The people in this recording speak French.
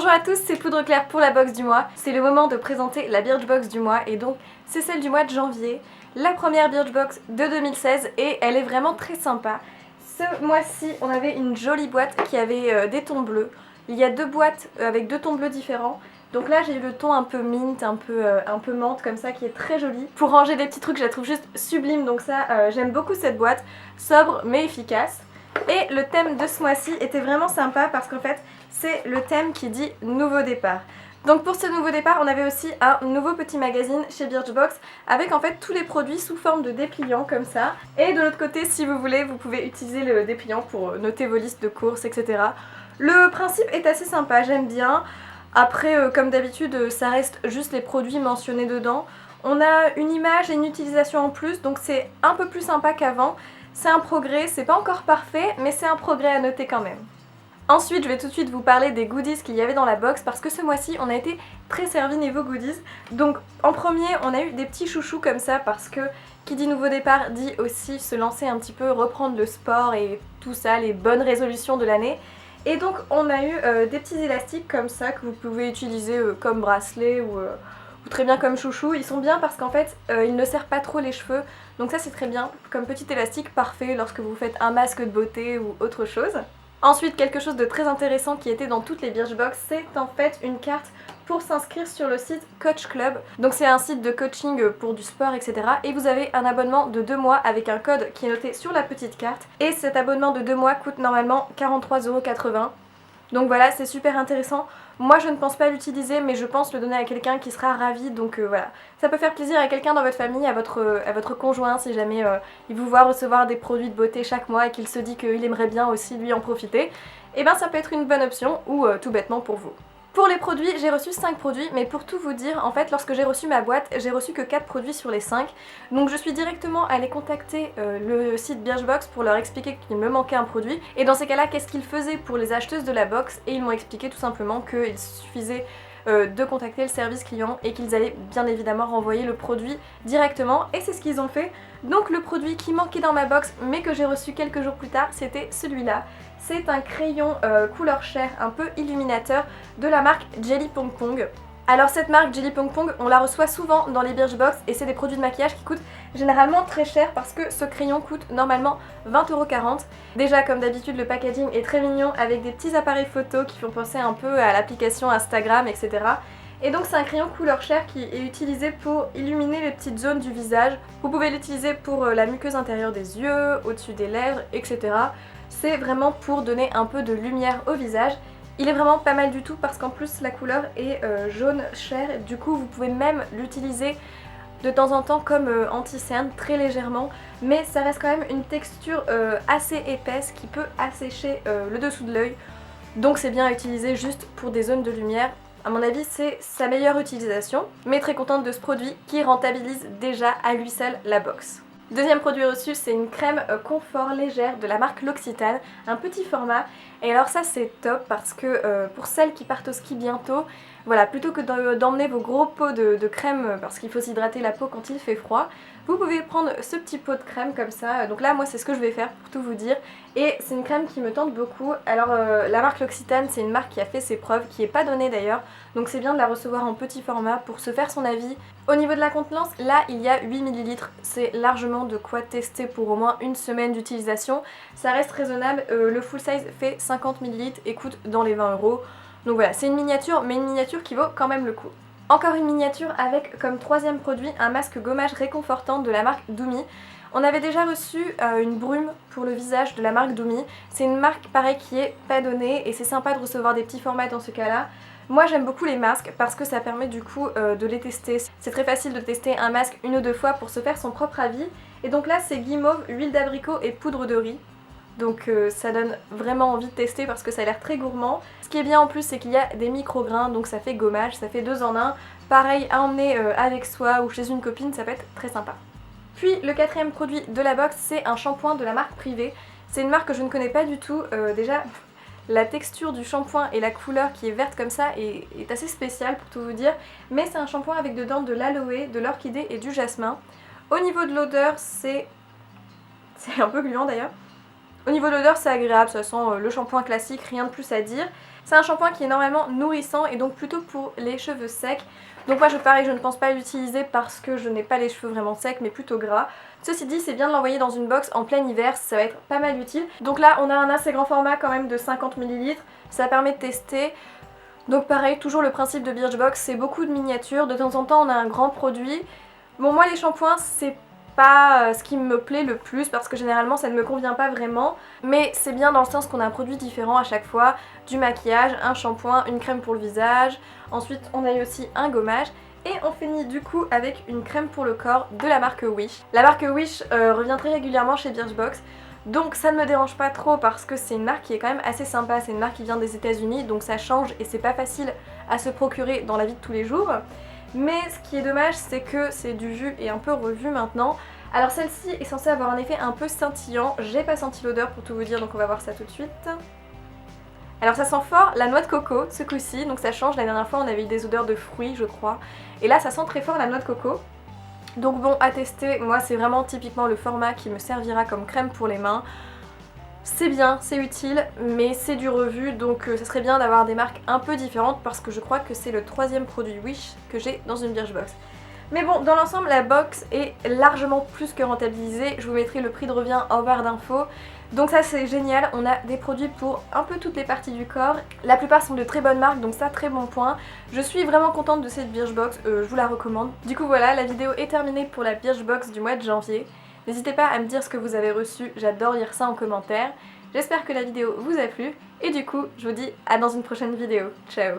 Bonjour à tous, c'est Poudre Claire pour la box du mois. C'est le moment de présenter la Birchbox du mois et donc c'est celle du mois de janvier. La première Birchbox de 2016 et elle est vraiment très sympa. Ce mois-ci, on avait une jolie boîte qui avait des tons bleus. Il y a deux boîtes avec deux tons bleus différents. Donc là j'ai eu le ton un peu mint, un peu menthe comme ça qui est très joli. Pour ranger des petits trucs, je la trouve juste sublime, donc ça j'aime beaucoup cette boîte, sobre mais efficace. Et le thème de ce mois-ci était vraiment sympa parce qu'en fait c'est le thème qui dit nouveau départ. Donc pour ce nouveau départ, on avait aussi un nouveau petit magazine chez Birchbox avec en fait tous les produits sous forme de dépliants comme ça. Et de l'autre côté, si vous voulez, vous pouvez utiliser le dépliant pour noter vos listes de courses, etc. Le principe est assez sympa, j'aime bien. Après, comme d'habitude, ça reste juste les produits mentionnés dedans. On a une image et une utilisation en plus, donc c'est un peu plus sympa qu'avant. C'est un progrès, c'est pas encore parfait, mais c'est un progrès à noter quand même. Ensuite, je vais tout de suite vous parler des goodies qu'il y avait dans la box parce que ce mois-ci, on a été très servi niveau goodies. Donc en premier, on a eu des petits chouchous comme ça parce que qui dit nouveau départ dit aussi se lancer un petit peu, reprendre le sport et tout ça, les bonnes résolutions de l'année. Et donc on a eu des petits élastiques comme ça que vous pouvez utiliser comme bracelet ou très bien comme chouchou. Ils sont bien parce qu'en fait ils ne serrent pas trop les cheveux, donc ça c'est très bien comme petit élastique, parfait lorsque vous faites un masque de beauté ou autre chose. Ensuite, quelque chose de très intéressant qui était dans toutes les Birchbox, c'est en fait une carte pour s'inscrire sur le site Coach Club. Donc c'est un site de coaching pour du sport, etc. Et vous avez un abonnement de 2 mois avec un code qui est noté sur la petite carte. Et cet abonnement de 2 mois coûte normalement 43,80 €. Donc voilà, c'est super intéressant. Moi je ne pense pas l'utiliser, mais je pense le donner à quelqu'un qui sera ravi, donc voilà. Ça peut faire plaisir à quelqu'un dans votre famille, à votre conjoint, si jamais il vous voit recevoir des produits de beauté chaque mois et qu'il se dit qu'il aimerait bien aussi lui en profiter. Et ben ça peut être une bonne option, ou tout bêtement pour vous. Pour les produits, j'ai reçu 5 produits, mais pour tout vous dire, en fait, lorsque j'ai reçu ma boîte, j'ai reçu que 4 produits sur les 5. Donc je suis directement allée contacter le site Birchbox pour leur expliquer qu'il me manquait un produit. Et dans ces cas-là, qu'est-ce qu'ils faisaient pour les acheteuses de la box? Et ils m'ont expliqué tout simplement qu'il suffisait de contacter le service client et qu'ils allaient bien évidemment renvoyer le produit directement. Et c'est ce qu'ils ont fait. Donc le produit qui manquait dans ma box, mais que j'ai reçu quelques jours plus tard, c'était celui-là. C'est un crayon couleur chair un peu illuminateur de la marque Jelly Pong Pong. Alors cette marque Jelly Pong Pong, on la reçoit souvent dans les Birchbox et c'est des produits de maquillage qui coûtent généralement très cher parce que ce crayon coûte normalement 20,40 €. Déjà comme d'habitude le packaging est très mignon avec des petits appareils photo qui font penser un peu à l'application Instagram, etc. Et donc c'est un crayon couleur chair qui est utilisé pour illuminer les petites zones du visage. Vous pouvez l'utiliser pour la muqueuse intérieure des yeux, au-dessus des lèvres, etc. C'est vraiment pour donner un peu de lumière au visage. Il est vraiment pas mal du tout parce qu'en plus la couleur est jaune chair, du coup vous pouvez même l'utiliser de temps en temps comme anti-cerne, très légèrement, mais ça reste quand même une texture assez épaisse qui peut assécher le dessous de l'œil, donc c'est bien à utiliser juste pour des zones de lumière. À mon avis c'est sa meilleure utilisation, mais très contente de ce produit qui rentabilise déjà à lui seul la box. Deuxième produit reçu, c'est une crème confort légère de la marque L'Occitane, un petit format. Et alors ça c'est top parce que pour celles qui partent au ski bientôt, voilà, plutôt que d'emmener vos gros pots de crème parce qu'il faut s'hydrater la peau quand il fait froid, vous pouvez prendre ce petit pot de crème comme ça. Donc là moi c'est ce que je vais faire pour tout vous dire. Et c'est une crème qui me tente beaucoup. Alors la marque L'Occitane, c'est une marque qui a fait ses preuves, qui n'est pas donnée d'ailleurs. Donc c'est bien de la recevoir en petit format pour se faire son avis. Au niveau de la contenance, là il y a 8 ml. C'est largement de quoi tester pour au moins une semaine d'utilisation. Ça reste raisonnable. Le full size fait 50 ml et coûte dans les 20 €. Donc voilà, c'est une miniature, mais une miniature qui vaut quand même le coup. Encore une miniature avec comme troisième produit un masque gommage réconfortant de la marque Doumi. On avait déjà reçu une brume pour le visage de la marque Doumi. C'est une marque pareil qui est pas donnée et c'est sympa de recevoir des petits formats dans ce cas-là. Moi j'aime beaucoup les masques parce que ça permet du coup de les tester. C'est très facile de tester un masque une ou deux fois pour se faire son propre avis. Et donc là c'est guimauve, huile d'abricot et poudre de riz. Donc ça donne vraiment envie de tester parce que ça a l'air très gourmand. Ce qui est bien en plus c'est qu'il y a des micro-grains, donc ça fait gommage, ça fait 2 en 1. Pareil à emmener avec soi ou chez une copine, ça peut être très sympa. Puis le quatrième produit de la box, c'est un shampoing de la marque Privé. C'est une marque que je ne connais pas du tout. Déjà la texture du shampoing et la couleur qui est verte comme ça est assez spéciale pour tout vous dire. Mais c'est un shampoing avec dedans de l'aloe, de l'orchidée et du jasmin. Au niveau de l'odeur, c'est un peu gluant d'ailleurs. Au niveau de l'odeur, c'est agréable, ça sent le shampoing classique, rien de plus à dire. C'est un shampoing qui est normalement nourrissant et donc plutôt pour les cheveux secs. Donc moi pareil, je ne pense pas l'utiliser parce que je n'ai pas les cheveux vraiment secs mais plutôt gras. Ceci dit, c'est bien de l'envoyer dans une box en plein hiver, ça va être pas mal utile. Donc là on a un assez grand format quand même de 50 ml, ça permet de tester. Donc pareil, toujours le principe de Birchbox, c'est beaucoup de miniatures, de temps en temps on a un grand produit. Bon moi les shampoings c'est pas ce qui me plaît le plus parce que généralement ça ne me convient pas vraiment, mais c'est bien dans le sens qu'on a un produit différent à chaque fois, du maquillage, un shampoing, une crème pour le visage, ensuite on a eu aussi un gommage et on finit du coup avec une crème pour le corps de la marque Wish. La marque Wish revient très régulièrement chez Birchbox, donc ça ne me dérange pas trop parce que c'est une marque qui est quand même assez sympa, c'est une marque qui vient des États-Unis donc ça change et c'est pas facile à se procurer dans la vie de tous les jours. Mais ce qui est dommage, c'est que c'est du vu et un peu revu maintenant. Alors celle-ci est censée avoir un effet un peu scintillant. J'ai pas senti l'odeur pour tout vous dire, donc on va voir ça tout de suite. Alors ça sent fort la noix de coco ce coup-ci, donc ça change. La dernière fois on avait eu des odeurs de fruits je crois. Et là ça sent très fort la noix de coco. Donc bon, à tester, moi c'est vraiment typiquement le format qui me servira comme crème pour les mains. C'est bien, c'est utile, mais c'est du revu, donc ça serait bien d'avoir des marques un peu différentes parce que je crois que c'est le 3e produit Wish que j'ai dans une Birchbox. Mais bon, dans l'ensemble, la box est largement plus que rentabilisée. Je vous mettrai le prix de revient en barre d'infos. Donc ça c'est génial, on a des produits pour un peu toutes les parties du corps. La plupart sont de très bonnes marques, donc ça très bon point. Je suis vraiment contente de cette Birchbox, je vous la recommande. Du coup voilà, la vidéo est terminée pour la Birchbox du mois de janvier. N'hésitez pas à me dire ce que vous avez reçu, j'adore lire ça en commentaire. J'espère que la vidéo vous a plu et du coup je vous dis à dans une prochaine vidéo. Ciao!